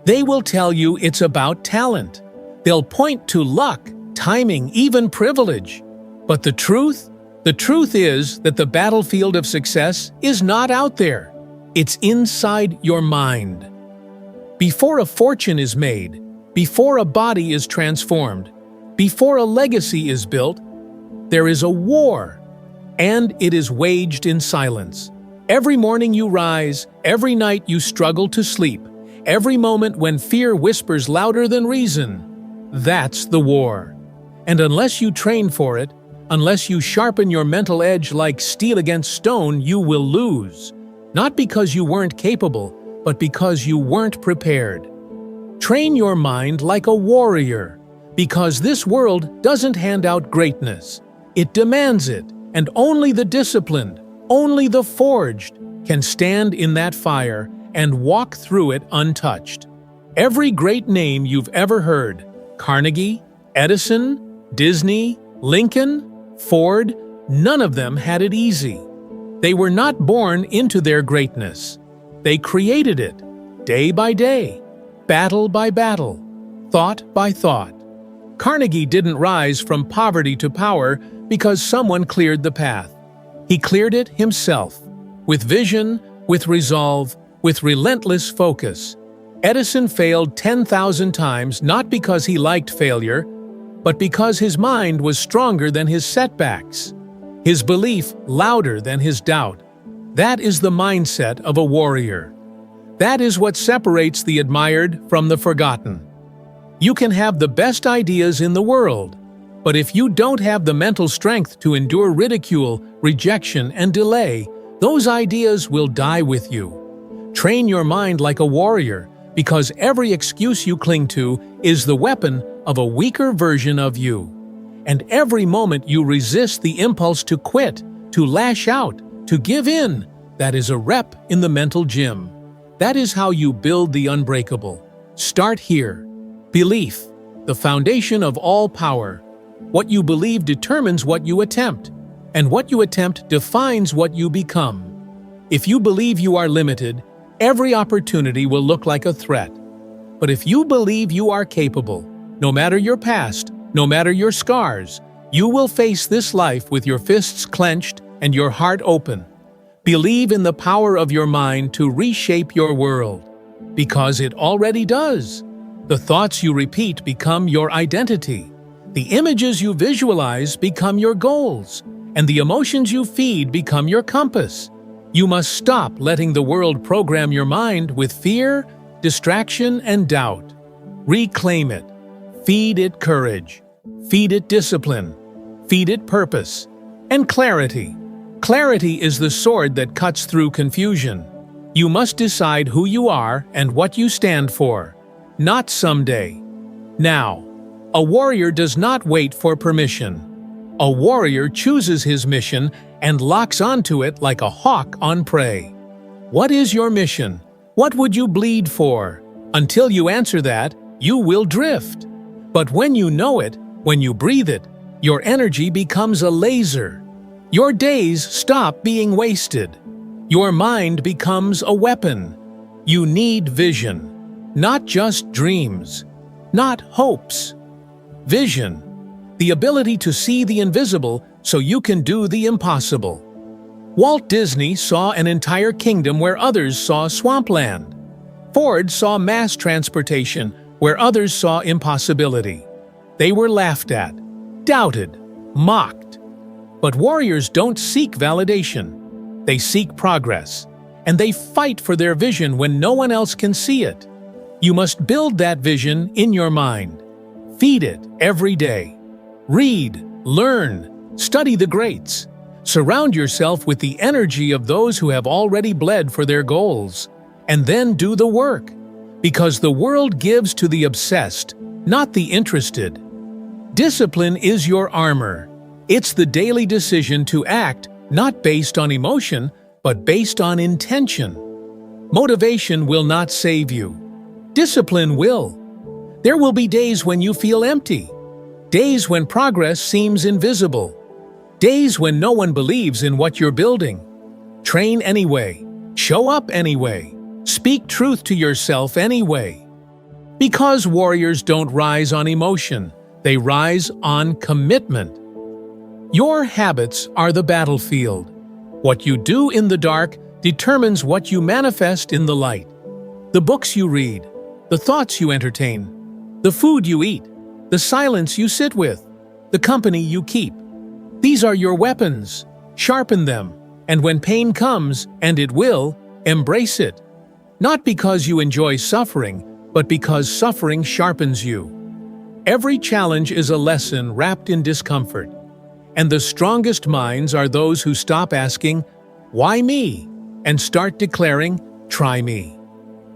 They will tell you it's about talent. They'll point to luck, timing, even privilege. But the truth is that the battlefield of success is not out there. It's inside your mind. Before a fortune is made, before a body is transformed, before a legacy is built, there is a war, and it is waged in silence. Every morning you rise, every night you struggle to sleep, every moment when fear whispers louder than reason. That's the war. And unless you train for it, unless you sharpen your mental edge like steel against stone, you will lose. Not because you weren't capable, but because you weren't prepared. Train your mind like a warrior, because this world doesn't hand out greatness. It demands it, and only the disciplined, only the forged, can stand in that fire and walk through it untouched. Every great name you've ever heard, Carnegie, Edison, Disney, Lincoln, Ford, none of them had it easy. They were not born into their greatness. They created it, day by day, battle by battle, thought by thought. Carnegie didn't rise from poverty to power because someone cleared the path. He cleared it himself, with vision, with resolve, with relentless focus. Edison failed 10,000 times not because he liked failure, but because his mind was stronger than his setbacks, his belief louder than his doubt. That is the mindset of a warrior. That is what separates the admired from the forgotten. You can have the best ideas in the world, but if you don't have the mental strength to endure ridicule, rejection, and delay, those ideas will die with you. Train your mind like a warrior, because every excuse you cling to is the weapon of a weaker version of you. And every moment you resist the impulse to quit, to lash out, to give in, that is a rep in the mental gym. That is how you build the unbreakable. Start here. Belief, the foundation of all power. What you believe determines what you attempt, and what you attempt defines what you become. If you believe you are limited, every opportunity will look like a threat. But if you believe you are capable, no matter your past, no matter your scars, you will face this life with your fists clenched and your heart open. Believe in the power of your mind to reshape your world, because it already does. The thoughts you repeat become your identity. The images you visualize become your goals, and the emotions you feed become your compass. You must stop letting the world program your mind with fear, distraction, and doubt. Reclaim it. Feed it courage. Feed it discipline. Feed it purpose. And clarity. Clarity is the sword that cuts through confusion. You must decide who you are and what you stand for. Not someday. Now. A warrior does not wait for permission. A warrior chooses his mission and locks onto it like a hawk on prey. What is your mission? What would you bleed for? Until you answer that, you will drift. But when you know it, when you breathe it, your energy becomes a laser. Your days stop being wasted. Your mind becomes a weapon. You need vision, not just dreams, not hopes. Vision, the ability to see the invisible so you can do the impossible. Walt Disney saw an entire kingdom where others saw swampland. Ford saw mass transportation where others saw impossibility. They were laughed at, doubted, mocked. But warriors don't seek validation. They seek progress, and they fight for their vision when no one else can see it. You must build that vision in your mind. Feed it every day. Read, learn, study the greats. Surround yourself with the energy of those who have already bled for their goals. And then do the work. Because the world gives to the obsessed, not the interested. Discipline is your armor. It's the daily decision to act not based on emotion, but based on intention. Motivation will not save you. Discipline will. There will be days when you feel empty. Days when progress seems invisible. Days when no one believes in what you're building. Train anyway. Show up anyway. Speak truth to yourself anyway. Because warriors don't rise on emotion, they rise on commitment. Your habits are the battlefield. What you do in the dark determines what you manifest in the light. The books you read, the thoughts you entertain, the food you eat, the silence you sit with, the company you keep. These are your weapons. Sharpen them, and when pain comes, and it will, embrace it. Not because you enjoy suffering, but because suffering sharpens you. Every challenge is a lesson wrapped in discomfort. And the strongest minds are those who stop asking, "Why me?" and start declaring, "Try me."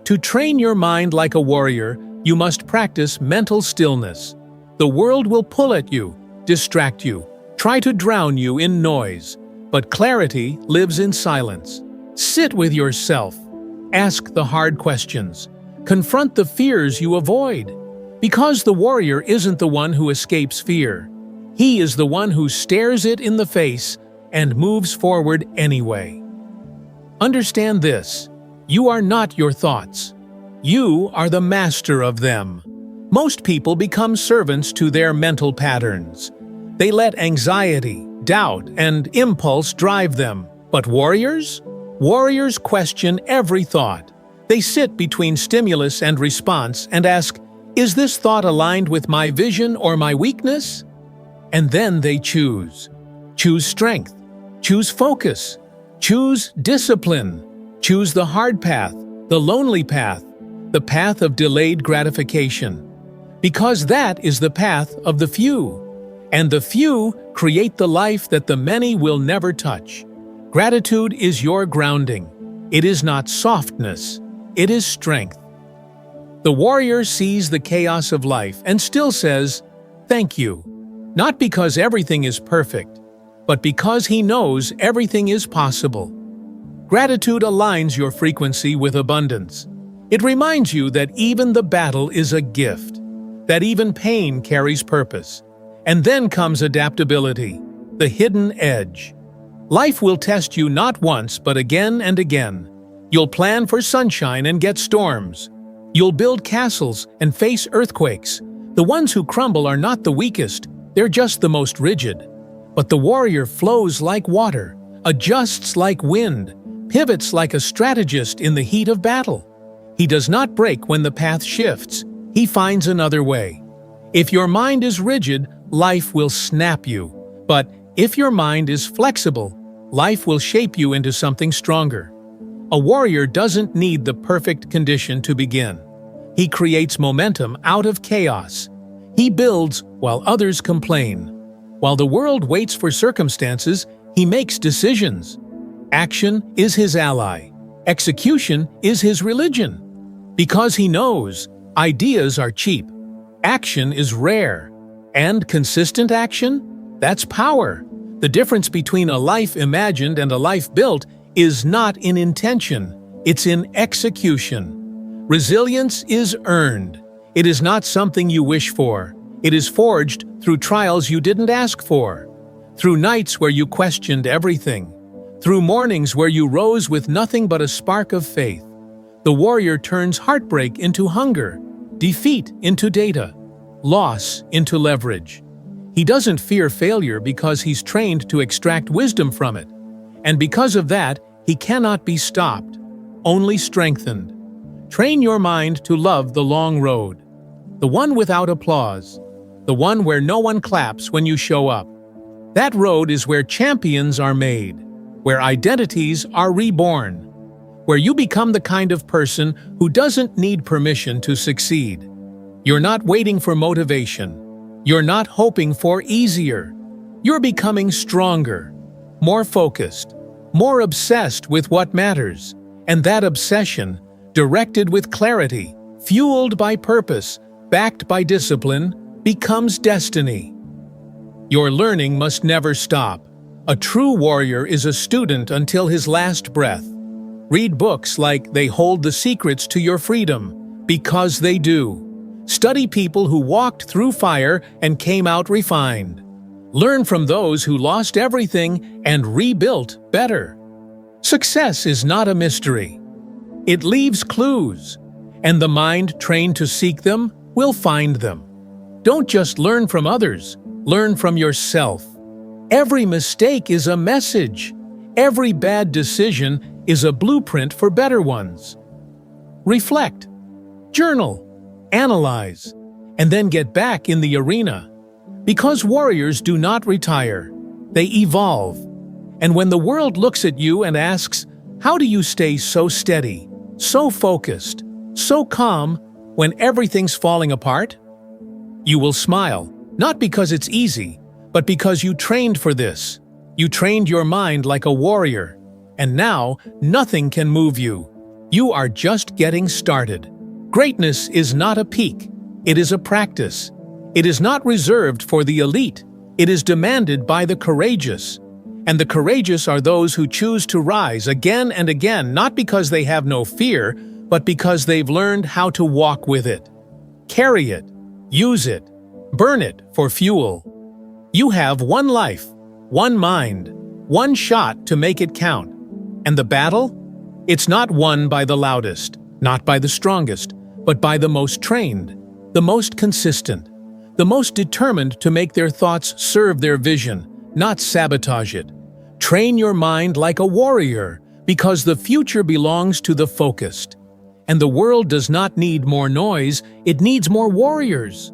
To train your mind like a warrior, you must practice mental stillness. The world will pull at you, distract you, try to drown you in noise, but clarity lives in silence. Sit with yourself. Ask the hard questions. Confront the fears you avoid. Because the warrior isn't the one who escapes fear. He is the one who stares it in the face and moves forward anyway. Understand this: you are not your thoughts. You are the master of them. Most people become servants to their mental patterns. They let anxiety, doubt, and impulse drive them. But warriors? Warriors question every thought. They sit between stimulus and response and ask, "Is this thought aligned with my vision or my weakness?" And then they choose. Choose strength. Choose focus. Choose discipline. Choose the hard path, the lonely path, the path of delayed gratification. Because that is the path of the few. And the few create the life that the many will never touch. Gratitude is your grounding. It is not softness. It is strength. The warrior sees the chaos of life and still says, "Thank you." Not because everything is perfect, but because he knows everything is possible. Gratitude aligns your frequency with abundance. It reminds you that even the battle is a gift, that even pain carries purpose. And then comes adaptability, the hidden edge. Life will test you not once but again and again. You'll plan for sunshine and get storms. You'll build castles and face earthquakes. The ones who crumble are not the weakest, they're just the most rigid. But the warrior flows like water, adjusts like wind, pivots like a strategist in the heat of battle. He does not break when the path shifts. He finds another way. If your mind is rigid, life will snap you. But if your mind is flexible, life will shape you into something stronger. A warrior doesn't need the perfect condition to begin. He creates momentum out of chaos. He builds while others complain. While the world waits for circumstances, he makes decisions. Action is his ally. Execution is his religion. Because he knows ideas are cheap, action is rare, and consistent action, that's power. The difference between a life imagined and a life built is not in intention, it's in execution. Resilience is earned. It is not something you wish for. It is forged through trials you didn't ask for, through nights where you questioned everything, through mornings where you rose with nothing but a spark of faith. The warrior turns heartbreak into hunger, defeat into data, loss into leverage. He doesn't fear failure because he's trained to extract wisdom from it. And because of that, he cannot be stopped, only strengthened. Train your mind to love the long road, the one without applause, the one where no one claps when you show up. That road is where champions are made, where identities are reborn, where you become the kind of person who doesn't need permission to succeed. You're not waiting for motivation. You're not hoping for easier. You're becoming stronger, more focused, more obsessed with what matters. And that obsession, directed with clarity, fueled by purpose, backed by discipline, becomes destiny. Your learning must never stop. A true warrior is a student until his last breath. Read books like They Hold the Secrets to Your Freedom, because they do. Study people who walked through fire and came out refined. Learn from those who lost everything and rebuilt better. Success is not a mystery. It leaves clues. And the mind trained to seek them will find them. Don't just learn from others, learn from yourself. Every mistake is a message. Every bad decision is a blueprint for better ones. Reflect, journal, analyze, and then get back in the arena. Because warriors do not retire, they evolve. And when the world looks at you and asks, "How do you stay so steady, so focused, so calm when everything's falling apart?" You will smile, not because it's easy, but because you trained for this. You trained your mind like a warrior, and now nothing can move you. You are just getting started. Greatness is not a peak, it is a practice. It is not reserved for the elite, it is demanded by the courageous. And the courageous are those who choose to rise again and again, not because they have no fear, but because they've learned how to walk with it. Carry it, use it, burn it for fuel. You have one life, one mind, one shot to make it count. And the battle? It's not won by the loudest, not by the strongest, but by the most trained, the most consistent, the most determined to make their thoughts serve their vision, not sabotage it. Train your mind like a warrior, because the future belongs to the focused. And the world does not need more noise, it needs more warriors.